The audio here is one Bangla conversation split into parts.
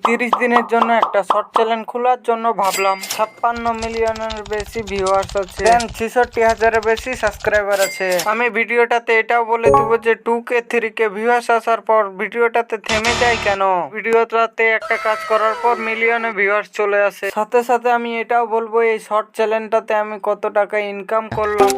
30 দিনের জন্য একটা শর্ট চ্যানেল খোলার জন্য ভাবলাম। 56 মিলিয়নের বেশি ভিউয়ার্স আছে, 66,000-এর বেশি সাবস্ক্রাইবার আছে। আমি ভিডিওটাতে এটাও বলে দেবো যে 2K 3K ভিউয়ার্স আসার পর ভিডিওটাতে থেমে যায় কেন। ভিডিওটাতে একটা কাজ করার পর মিলিয়নে ভিউয়ার্স চলে আসে। সাথে সাথে আমি এটাও বলবো এই শর্ট চ্যানেলটাতে আমি কত টাকা ইনকাম করলাম।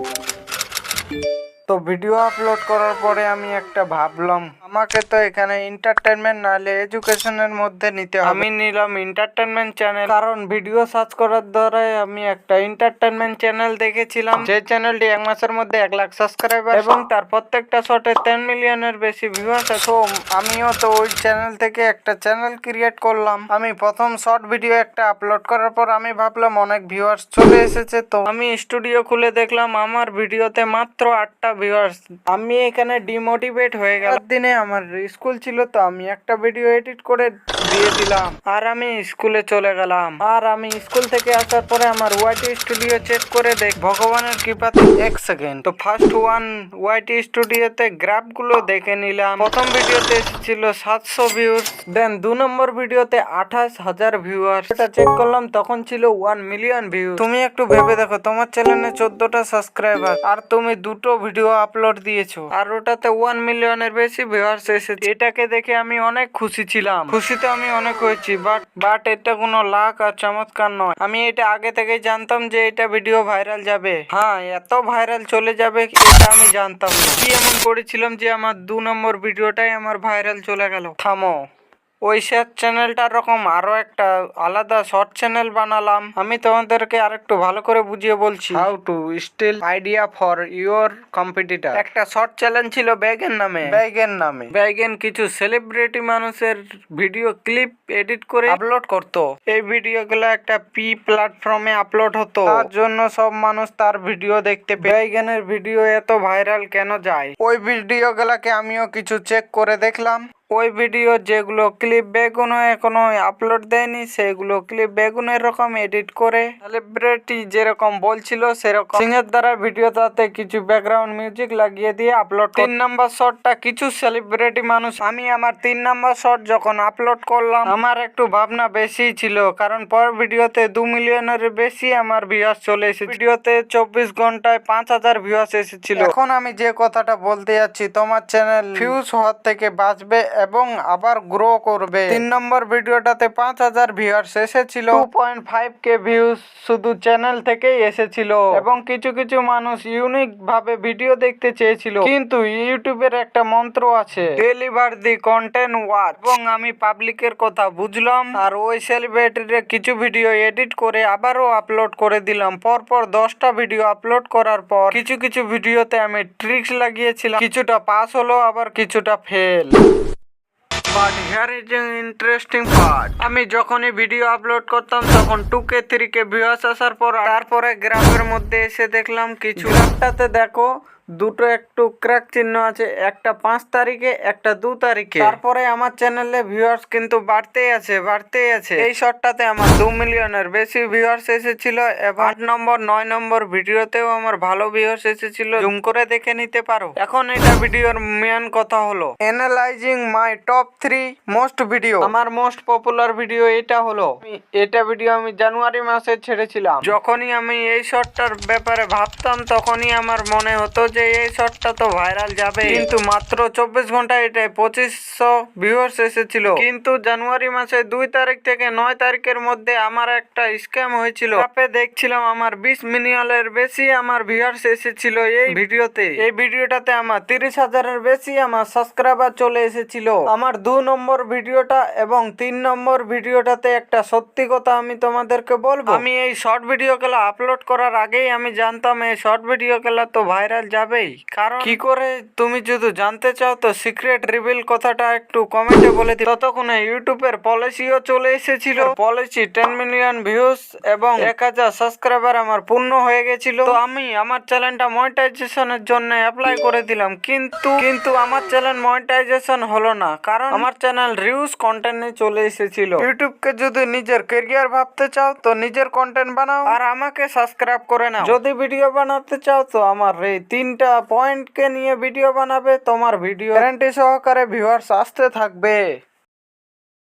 তো ভিডিও আপলোড করার পরে আমি একটা ভাবলাম, আমাকে তো এখানে এন্টারটেনমেন্ট নাহলে এডুকেশনের মধ্যে নিতে হবে। আমি নিলাম এন্টারটেনমেন্ট চ্যানেল, কারণ ভিডিও সার্চ করার দ্বারাই আমি একটা এন্টারটেনমেন্ট চ্যানেল দেখেছিলাম, যে চ্যানেলটি 1 মাসের মধ্যে 1 লাখ সাবস্ক্রাইবার এবং তার প্রত্যেকটা শর্টে 10 মিলিয়নের বেশি ভিউয়ার্স আছে। তো আমিও তো ওই চ্যানেল থেকে একটা চ্যানেল ক্রিয়েট করলাম। আমি প্রথম শর্ট ভিডিও একটা আপলোড করার পর আমি ভাবলাম অনেক ভিউয়ার্স চলে এসেছে, তো আমি স্টুডিও খুলে দেখলাম আমার ভিডিওতে মাত্র 8টা ভিউয়ার্স। আমি এখানে ডিমোটিভেট হয়ে গেলাম। দিনে আমার স্কুল ছিল, তো আমি একটা ভিডিও এডিট করে দিয়ে দিলাম আর আমি স্কুলে চলে গেলাম। আর আমি স্কুল থেকে আসার পরে আমার ওয়াইটি স্টুডিও চেক করে দেখ, ভগবানের কৃপাতে 1 সেকেন্ড তো ফার্স্ট ওয়াইটি স্টুডিওতে গ্রাফ গুলো দেখে নিলাম। প্রথম ভিডিওতে এসেছিল 700 ভিউজ, দেন 2 নম্বর ভিডিওতে 28,000 ভিউয়ার্স। এটা চেক করলাম তখন ছিল 1 মিলিয়ন ভিউ। তুমি একটু ভেবে দেখো, তোমার চ্যানেলে 14টা সাবস্ক্রাইবার আর তুমি দুটো ভিডিও আপলোড দিয়েছো আর ওটাতে 1 মিলিয়নের বেশি ভিউয়ার্স এসেছে। এটাকে দেখে আমি অনেক খুশি ছিলাম, খুশিতে আমি অনেক হয়েছি। বাট এটা কোনো লাক আর চমৎকার নয়। আমি এটা আগে থেকেই জানতাম যে এটা ভিডিও ভাইরাল যাবে। হ্যাঁ, এত ভাইরাল চলে যাবে এটা আমি জানতাম না। কি এমন করেছিলাম যে আমার 2 নম্বর ভিডিওটাই আমার ভাইরাল চলে গেল। থামো, ওই শর্ট চ্যানেলটার রকম আরো একটা আলাদা শর্ট চ্যানেল বানালাম। আমি তোমাদেরকে আরেকটু ভালো করে বুঝিয়ে বলছি। How to steal idea for your competitor. একটা শর্ট চ্যানেল ছিল ব্যাগেন নামে। ব্যাগেন কিছু সেলিব্রিটি মানুষের ভিডিও ক্লিপ এডিট করে আপলোড করতো। এই ভিডিওগুলো একটা প্ল্যাটফর্মে আপলোড হতো, তার জন্য সব মানুষ তার ভিডিও দেখতে পেত। ব্যাগেনের ভিডিও এত ভাইরাল কেন যায়? ওই ভিডিওগুলোকে আমিও কিছু চেক করে দেখলাম। ওই ভিডিও যেগুলো ক্লিপ বেগুন এখনো আপলোড দেয়নি, সেগুলো ক্লিপ বেগুনের রকম এডিট করে সেলিব্রিটি যেরকম বলছিল সেরকম সিংহের দ্বারা ভিডিওটাতে কিছু ব্যাকগ্রাউন্ড মিউজিক লাগিয়ে দিয়ে আপলোড। 3 নম্বর শটটা কিছু সেলিব্রিটি মানুষ। আমি আমার 3 নম্বর শট যখন আপলোড করলাম, আমার একটু ভাবনা বেশি ছিল, কারণ পর ভিডিওতে 2 মিলিয়নের বেশি আমার ভিউয়ার্স চলে এসেছে। ভিডিওতে 24 ঘন্টায় 5,000 ভিউয়ার্স এসেছিল। এখন আমি যে কথাটা বলতে যাচ্ছি, তোমার চ্যানেল ভিউজ হওয়ার থেকে বাঁচবে এবং আবার গ্রো করবে। 3 নম্বর ভিডিওটাতে 5,000 ভিউয়ার্স এসেছিল, 2.5K ভিউজ শুধু চ্যানেল থেকেই এসেছিল এবং কিছু কিছু মানুষ ইউনিক ভাবে ভিডিও দেখতে চেয়েছিল। কিন্তু ইউটিউবের একটা মন্ত্র আছে, ডেলিভার দি কন্টেন্ট ওয়াচ। এবং আমি পাবলিকের কথা বুঝলাম আর ওই সেলিব্রিটির কিছু ভিডিও এডিট করে আবারও আপলোড করে দিলাম। পরপর 10টা ভিডিও আপলোড করার পর কিছু কিছু ভিডিওতে আমি ট্রিক্স লাগিয়েছিলাম, কিছুটা পাস হলো আবার কিছুটা fail. But here is an interesting part. আমি যখনই ভিডিও আপলোড করতাম তখন 2K 3K ভিউয়ার্স আসার পর তারপরে গ্রাফের মধ্যে এসে দেখলাম কিছু গ্রাফটাতে দেখো দুটো একটু ক্র্যাক চিহ্ন আছে, একটা 5 তারিখে একটা 2 তারিখে। তারপরে আমার চ্যানেলে ভিউয়ার্স কিন্তু বাড়তেই আছে। এই শর্টটাতে আমার 2 মিলিয়নের বেশি ভিউয়ার্স এসেছিল এবং 8 নম্বর 9 নম্বর ভিডিওতেও আমার ভালো ভিউয়ার্স এসেছিল। জুম করে দেখে নিতে পারো। এখন এটা ভিডিওর মেন কথা হলো analysing my top 3 most video. আমার মোস্ট পপুলার ভিডিও এটা হলো, এটা ভিডিও আমি জানুয়ারি মাসে ছেড়েছিলাম। যখনই আমি এই শর্টটার ব্যাপারে ভাবতাম তখনই আমার মনে হতো যে এই শর্টটা তো ভাইরাল যাবে, কিন্তু মাত্র 24 ঘন্টায় এটা 2500 ভিউয়ার্স এসেছিল। কিন্তু জানুয়ারি মাসে 2 তারিখ থেকে 9 তারিখের মধ্যে আমার একটা স্ক্যাম হয়েছিল। তারপরে দেখছিলাম আমার 20 মিলিয়নের বেশি আমার ভিউয়ার্স এসেছিল এই ভিডিওতে। এই ভিডিওটাতে আমার 30,000-এর বেশি আমার সাবস্ক্রাইবার চলে এসেছিল। আমার 2 নম্বর ভিডিওটা এবং 3 নম্বর ভিডিওটাতে একটা সত্যি কথা আমি তোমাদেরকে বলবো, আমি এই শর্ট ভিডিওগুলো আপলোড করার আগেই আমি জানতাম এই শর্ট ভিডিওগুলো তো ভাইরাল যাবেই। কারণ কি করে তুমি যদি জানতে চাও তো সিক্রেট রিভিল কথাটা একটু কমেন্টে বলে দিও। ততক্ষণে ইউটিউবের পলিসিও চলে এসেছিল। পলিসি 10 মিলিয়ন ভিউজ এবং 1,000 সাবস্ক্রাইবার আমার পূর্ণ হয়ে গেছিল। তো আমি আমার চ্যানেলটা মনিটাইজেশনের জন্য অ্যাপ্লাই করে দিলাম, কিন্তু আমার চ্যানেল মনিটাইজেশন হলো না, কারণ আমার চ্যানেল রিউজ কন্টেন্টে চলে এসেছিল। ইউটিউবকে যদি নিজের ক্যারিয়ার ভাবতে চাও তো নিজের কন্টেন্ট বানাও আর আমাকে সাবস্ক্রাইব করে নাও। যদি ভিডিও বানাতে চাও তো আমার এই 3টা পয়েন্টকে নিয়ে ভিডিও বানাবে, তোমার ভিডিও গ্যারান্টি সহকারে ভিউয়ার্স আসতে থাকবে।